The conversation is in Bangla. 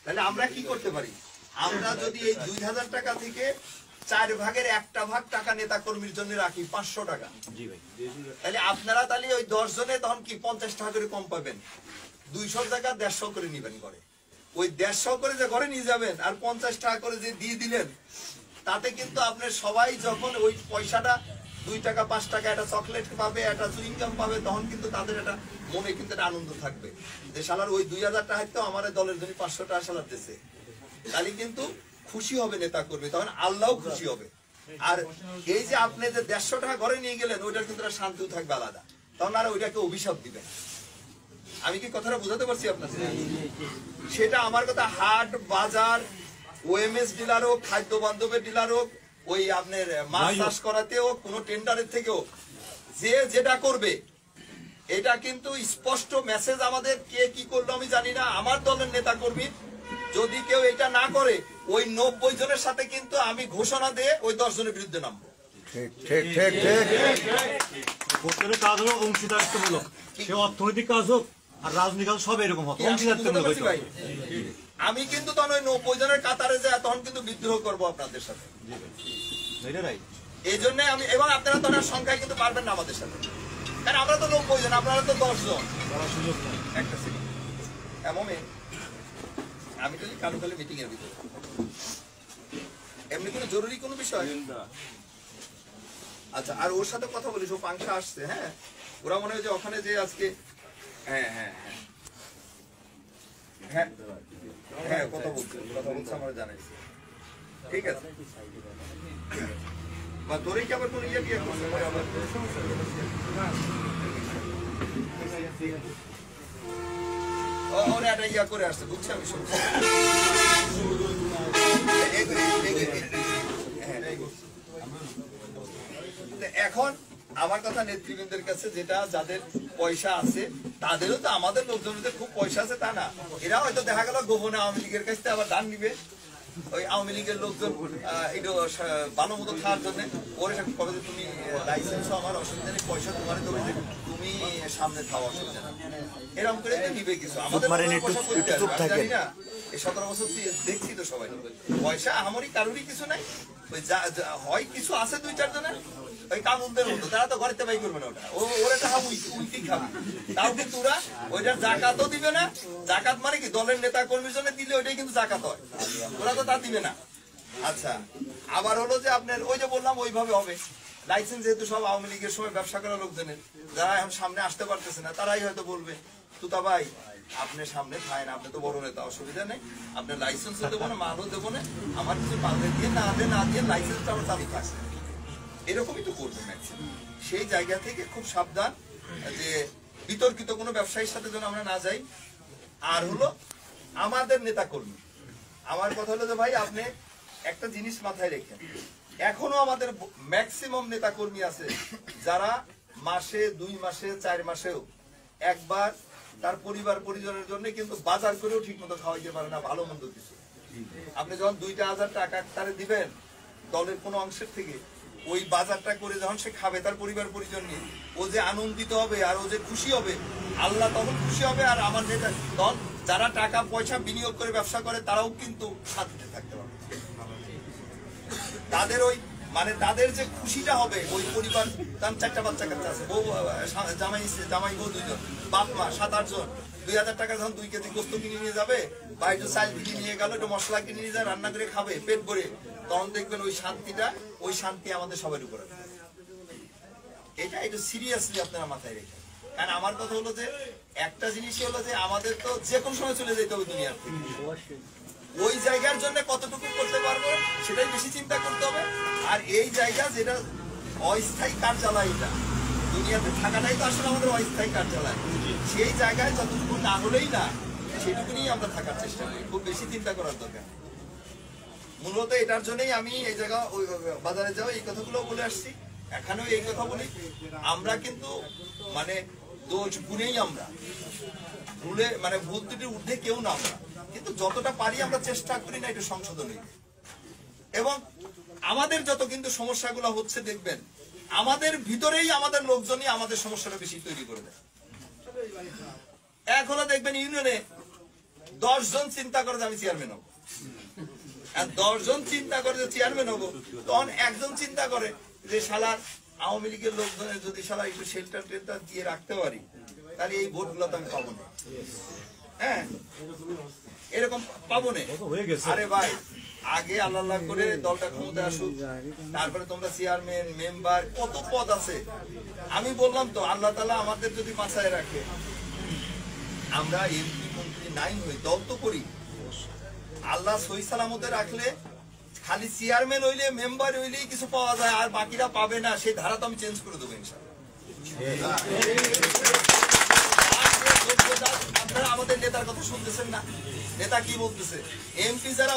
তাহলে আমরা কি করতে পারি? আমরা যদি এই 2000 টাকা থেকে 4 ভাগের 1টা ভাগ টাকা নেতা কর্মীর জন্য রাখি 500 টাকা, তাহলে আপনারা তাহলে ওই 10 জনে তখন কি 50 টাকা করে কম পাবেন। 200 টাকা 150 করে নিবেন ঘরে। ওই 150 করে যে ঘরে নিয়ে যাবেন আর 50 টাকা করে যে দিয়ে দিলেন, তাতে কিন্তু আপনার সবাই যখন ওই পয়সাটা 2 টাকা 5 টাকা একটা চকলেট পাবে, একটা চুইং গাম পাবে, তখন কিন্তু তাদের একটা মনে কিন্তু একটা আনন্দ থাকবে যে শালার ওই 2000 টাকা তো আমার দলের জন্য 500 টাকা শালার দিয়েছে। তাহলে কিন্তু খুশি হবে নেতা কর্মী, তখন আল্লাহও খুশি হবে। আর এই যে আপনি যে 150 টাকা ঘরে নিয়ে গেলেন, ওইটার কিন্তু একটা শান্তিও থাকবে আলাদা, তখন আর ওইটাকে অভিশাপ দিবেন। আমি কি কথাটা বোঝাতে পারছি আপনার? সেটা আমার কথা হাট বাজার, ওএমএস ডিলার হোক, খাদ্য বান্ধবের ডিলার হোক, ওই আপনার মাছ চাষ করাতে হোক, কোন টেন্ডারের থেকেও যে যেটা করবে, এটা কিন্তু স্পষ্ট মেসেজ আমাদের। কে কি করলো আমি জানি না, আমার দলের নেতা কর্মী যদি কেউ এটা না করে, ওই 90 জনের সাথে কিন্তু আমি ঘোষণা দিয়ে ওই 10 জনের বিরুদ্ধে নামবো। কাজ হলো অংশীদারিত্বমূলক, সে অর্থনৈতিক কাজ হোক আর রাজনৈতিক কাজ সব এরকম হবে। আমি কিন্তু তখন ওই 90 জনের কাতারে যায়, তখন কিন্তু বিদ্রোহ করবো আপনাদের সাথে। এই জন্য আমি, এবং আপনারা তো সংখ্যায় কিন্তু পারবেন না আমাদের সাথে, কারণ আমরা তো 90 জন, আপনারা তো 10 জন। একটা সেকেন্ড, এমন আমি তো কালুকালে মিটিং এর ভিতরে এমনি কোনো জরুরি কোনো বিষয়। আচ্ছা, আর ওর সাথে কথা বলিস, ও পাংশা আসছে। হ্যাঁ, ওরা মনে হয় যে ওখানে যে আজকে, হ্যাঁ হ্যাঁ হ্যাঁ হ্যাঁ হ্যাঁ কথা বলছে আমার জানাইছে। ঠিক আছে, বা তোরে কি আবার কোন ইয়ে কি আবার ওরা একটা ইয়া করে আসছে, বুঝছি আমি শুনছি। এখন আমার কথা নেতৃবৃন্দের কাছে, যেটা যাদের পয়সা আছে, তাদেরও তো আমাদের লোকজনদের খুব পয়সা আছে তা না, এরা হয়তো দেখা গেল গোপনে আওয়ামী লীগের কাছ থেকে আবার দান নিবে। ওই আওয়ামী লীগের লোকজন একটু ভালো মতো খাওয়ার জন্য ওরে কবে যে তুমি লাইসেন্স আমার অসুবিধা নেই, পয়সা তোমার দেবো, তুমি সামনে খাওয়া অসুবিধা না, এরকম করে নিবে কিছু। আমাদের জানি না, এই 17 বছর দেখছি তো সবাই পয়সা আমারই কারোরই কিছু নাই। ওই হয় কিছু আছে 2-4 জনের, ওই কামুনদের মতো, তারা তো ঘরেতে বাই করবে না, ওটা ওরা টাকা উইটি খাবে। তাও কিন্তু ওরা ওইটার জাকাতও দিবে না। জাকাত মানে কি, দলের নেতা কর্মীর জন্য দিলে ওইটাই কিন্তু জাকাত হয়, ওরা তো তা দিবে না। আচ্ছা, আবার হলো যে আপনার ওই যে বললাম ওইভাবে হবে। লাইসেন্স যেহেতু সব আওয়ামী লীগের সময় ব্যবসা করা লোকজনের, যারা এখন সামনে আসতে পারতেছে না, তারাই হয়তো বলবে তুতা ভাই আপনি সামনে খায় না, আপনি তো বড় নেতা, অসুবিধা নেই, আপনার লাইসেন্সও দেবো না, মালও দেবো না, আমার কিছু পাল্লে দিয়ে না দিয়ে লাইসেন্সটা আমার চালু থাকছে। এরকমই তো করবে ম্যাক্সিমাম। সেই জায়গা থেকে খুব সাবধান যে বিতর্কিত কোনো ব্যবসায়ীর সাথে যেন আমরা না যাই। আর হলো আমাদের নেতা কর্মী, আমার কথা হলো যে ভাই আপনি একটা জিনিস মাথায় রেখেন, এখনো আমাদের ম্যাক্সিমাম নেতা কর্মী আছে যারা মাসে 2 মাসে 4 মাসেও একবার তার পরিবার পরিজনের জন্য কিন্তু বাজার করেও ঠিক মতো খাওয়াইতে পারে না ভালো মন্দ কিছু। আপনি যখন 2,000 টাকা তারে দিবেন দলের কোনো অংশের থেকে, ওই বাজারটা করে যখন সে খাবে তার পরিবার পরিজন নিয়ে, ও যে আনন্দিত হবে আর ও যে খুশি হবে, আল্লাহ তখন খুশি হবে। আর আমার নেতা দল যারা টাকা পয়সা বিনিয়োগ করে ব্যবসা করে, তারাও কিন্তু শান্তিতে থাকতে পারবে। তাদের ওই মানে তাদের যে খুশিটা হবে, ওই পরিবার, তার 4টা বাচ্চা কাচ্চা আছে, বউ জামাই বউ 2 জন, বাপ মা 7-8 জন, 2,000 টাকা যখন 2 কেজি গোস্ত কিনে নিয়ে যাবে, বা একটু চাল কিনে নিয়ে গেল, একটু মশলা কিনে নিয়ে যায়, রান্না করে খাবে পেট ভরে, তখন দেখবেন ওই শান্তিটা, ওই শান্তি আমাদের সবার উপরে। এটা একটু সিরিয়াসলি আপনারা মাথায় রেখে, কারণ আমার কথা হলো যে একটা জিনিসই হলো যে আমাদের তো যে কোনো সময় চলে যেতে হবে দুনিয়ার থেকে। ওই জায়গার জন্য কতটুকু করতে পারবো সেটাই বেশি চিন্তা করতে হবে। আর এই জায়গা যেটা অস্থায়ী কার্যালয়, এটা দুনিয়াতে থাকাটাই তো আসলে আমাদের অস্থায়ী কার্যালয়, সেই জায়গায় যতটুকু না হলেই না, সেটুকুনি আমরা থাকার চেষ্টা করি, খুব বেশি চিন্তা করার দরকার। মূলত এটার জন্যই আমি এই জায়গা ওই বাজারে যাও এই কথাগুলো বলে আসছি, এখানেও এই কথা বলি। আমরা কিন্তু মানে দোষ গুণেই আমরা ভুলে, মানে ভুল ত্রুটির ঊর্ধ্বে কেউ না আমরা, কিন্তু যতটা পারি আমরা চেষ্টা করি না একটু সংশোধনী। এবং আমাদের যত কিন্তু সমস্যাগুলো হচ্ছে দেখবেন আমাদের ভিতরেই আমাদের লোকজনই আমাদের সমস্যাটা বেশি তৈরি করে দেয়। এক হলো দেখবেন ইউনিয়নে 10 জন চিন্তা করে যে আমি চেয়ারম্যান হবো, আর 10 জন চিন্তা করে যে চেয়ারম্যান হবো, তখন একজন চিন্তা করে যে শালার আওয়ামী লীগের লোকজনের যদি শালা একটু শেল্টার টেল্টার দিয়ে রাখতে পারি তাহলে এই ভোটগুলো তো আমি পাবো না। হ্যাঁ, এরকম পাবো না। হয়ে গেছে। আরে ভাই, আগে আল্লাহ করে দলটা ক্ষমতা আসুক, তারপরে তোমরা চেয়ারম্যান মেম্বার কত পদ আছে। আমি বললাম তো, আল্লাহ তাআলা আমাদের যদি বাঁচায় রাখে, আমরা এমপি মন্ত্রী নাই হই, দল তো করি। আল্লাহ সহি সালামতে রাখলে খালি চেয়ারম্যান হইলে মেম্বার হইলেই কিছু পাওয়া যায়, আর বাকিরা পাবে না, সেই ধারা তো আমি চেঞ্জ করে দেবো ইনশাআল্লাহ। আপনারা আমাদের নেতার কথা শুনতেছেন না? নেতা কি বলতেছে? এমপি যারা